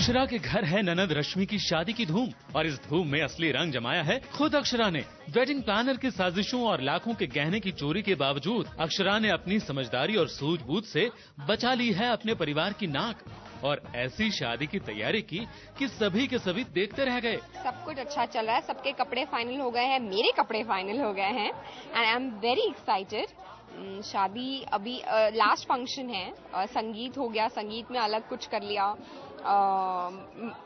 अक्षरा के घर है ननद रश्मि की शादी की धूम और इस धूम में असली रंग जमाया है खुद अक्षरा ने। वेडिंग प्लानर की साजिशों और लाखों के गहने की चोरी के बावजूद अक्षरा ने अपनी समझदारी और सूझबूझ से बचा ली है अपने परिवार की नाक और ऐसी शादी की तैयारी की कि सभी के सभी देखते रह गए। सब कुछ अच्छा चल रहा है, सबके कपड़े फाइनल हो गए हैं, मेरे कपड़े फाइनल हो गए हैं and I am very excited. शादी अभी लास्ट फंक्शन है, संगीत हो गया, संगीत में अलग कुछ कर लिया,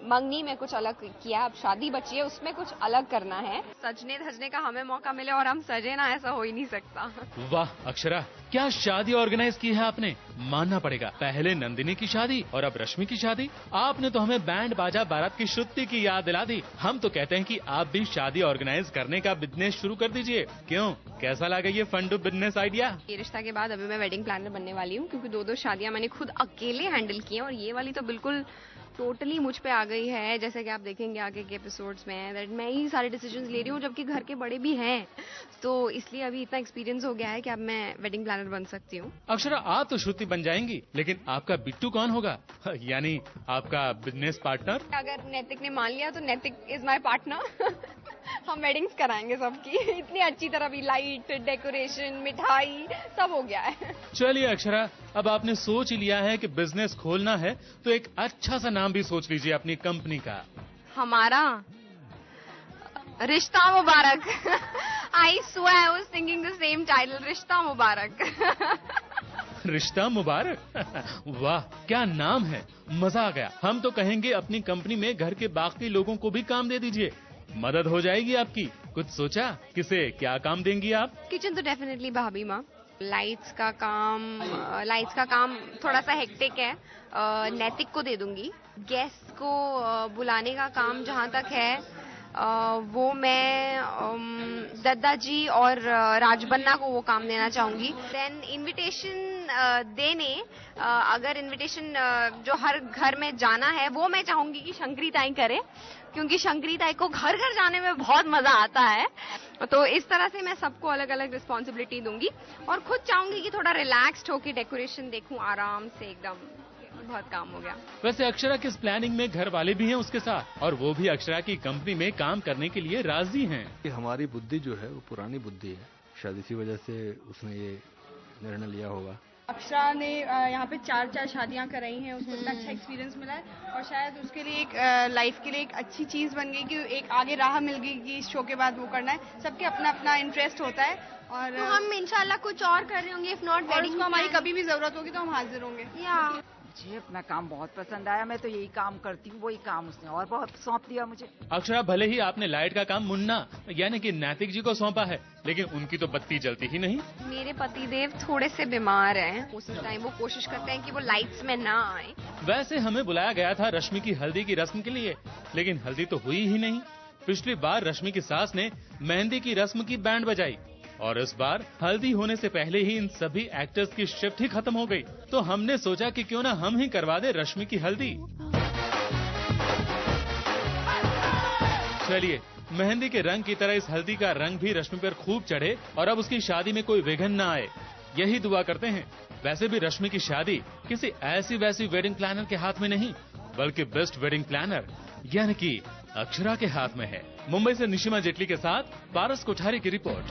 मंगनी में कुछ अलग किया, अब शादी बची है उसमें कुछ अलग करना है। सजने धजने का हमें मौका मिले और हम सजे ना, ऐसा हो ही नहीं सकता। वाह अक्षरा, क्या शादी ऑर्गेनाइज की है आपने, मानना पड़ेगा। पहले नंदिनी की शादी और अब रश्मि की शादी। आपने तो हमें बैंड बाजा बारात की श्रुति की याद दिला दी। हम तो कहते हैं कि आप भी शादी ऑर्गेनाइज करने का बिजनेस शुरू कर दीजिए। क्यों, कैसा लगा ये फंडू बिजनेस आइडिया? ये रिश्ता के बाद अभी मैं वेडिंग प्लानर बनने वाली हूँ, क्योंकि 2 शादियां मैंने खुद अकेले हैंडल की हैं और ये वाली तो बिल्कुल टोटली मुझ पे आ गई है। जैसे कि आप देखेंगे आगे के एपिसोड्स में दैट मैं ही सारे डिसीजंस ले रही हूँ, जबकि घर के बड़े भी हैं, तो इसलिए अभी इतना एक्सपीरियंस हो गया है कि अब मैं वेडिंग प्लानर बन सकती हूँ। अक्षरा, आप तो श्रुति बन जाएंगी, लेकिन आपका बिट्टू कौन होगा? यानी आपका बिजनेस पार्टनर? अगर नैतिक ने मान लिया तो नैतिक इज माई पार्टनर। हम वेडिंग्स कराएंगे सबकी, इतनी अच्छी तरह भी, लाइट, डेकोरेशन, मिठाई, सब हो गया है। चलिए अक्षरा, अब आपने सोच ही लिया है कि बिजनेस खोलना है तो एक अच्छा सा नाम भी सोच लीजिए अपनी कंपनी का। हमारा रिश्ता मुबारक। I swear I was thinking the same title, रिश्ता मुबारक। रिश्ता मुबारक। वाह क्या नाम है, मजा आ गया। हम तो कहेंगे अपनी कंपनी में घर के बाकी लोगों को भी काम दे दीजिए, मदद हो जाएगी आपकी। कुछ सोचा किसे क्या काम देंगी आप? किचन तो डेफिनेटली भाभी माँ। लाइट्स का काम थोड़ा सा हेक्टिक है, नैतिक को दे दूंगी। गेस्ट को बुलाने का काम जहाँ तक है वो मैं दद्दा जी और राजबन्ना को वो काम देना चाहूंगी। देन इनविटेशन देने, अगर इनविटेशन जो हर घर में जाना है वो मैं चाहूंगी कि शंकरी ताई करे, क्योंकि शंकरी ताई को घर घर जाने में बहुत मजा आता है। तो इस तरह से मैं सबको अलग अलग रिस्पॉन्सिबिलिटी दूंगी और खुद चाहूंगी कि थोड़ा रिलैक्स्ड होकर डेकोरेशन देखूं आराम से, एकदम बहुत काम हो गया। वैसे अक्षरा किस प्लानिंग में घर वाले भी हैं उसके साथ, और वो भी अक्षरा की कंपनी में काम करने के लिए राजी हैं। हमारी बुद्धि जो है वो पुरानी बुद्धि है, शायद इसी वजह से उसने ये निर्णय लिया होगा। अक्षरा ने यहाँ पे 4 शादियां कराई हैं, उसको इतना अच्छा एक्सपीरियंस मिला है और शायद उसके लिए एक लाइफ के लिए एक अच्छी चीज बन गई कि एक आगे राह मिल गई कि इस शो के बाद वो करना है। सबके अपना अपना इंटरेस्ट होता है और तो हम इंशाल्लाह कुछ और कर रहे होंगे, इफ नॉट वेडिंग को हमारी कभी भी जरूरत होगी तो हम हाजिर होंगे। मुझे अपना काम बहुत पसंद आया, मैं तो यही काम करती हूँ, वही काम उसने और बहुत सौंप दिया मुझे। अक्षरा, भले ही आपने लाइट का काम मुन्ना यानी कि नैतिक जी को सौंपा है, लेकिन उनकी तो बत्ती जलती ही नहीं। मेरे पतिदेव थोड़े से बीमार हैं, उस टाइम वो कोशिश करते हैं कि वो लाइट्स में ना आए। वैसे हमें बुलाया गया था रश्मि की हल्दी की रस्म के लिए, लेकिन हल्दी तो हुई ही नहीं। पिछली बार रश्मि की सास ने मेहंदी की रस्म की बैंड बजाई और इस बार हल्दी होने से पहले ही इन सभी एक्टर्स की शिफ्ट ही खत्म हो गई। तो हमने सोचा कि क्यों ना हम ही करवा दे रश्मि की हल्दी। चलिए, मेहंदी के रंग की तरह इस हल्दी का रंग भी रश्मि पर खूब चढ़े और अब उसकी शादी में कोई विघ्न न आए, यही दुआ करते हैं। वैसे भी रश्मि की शादी किसी ऐसी वैसी वेडिंग प्लानर के हाथ में नहीं, बल्कि बेस्ट वेडिंग प्लानर यानी कि अक्षरा के हाथ में है। मुंबई से निशिमा जेटली के साथ पारस कोठारी की रिपोर्ट।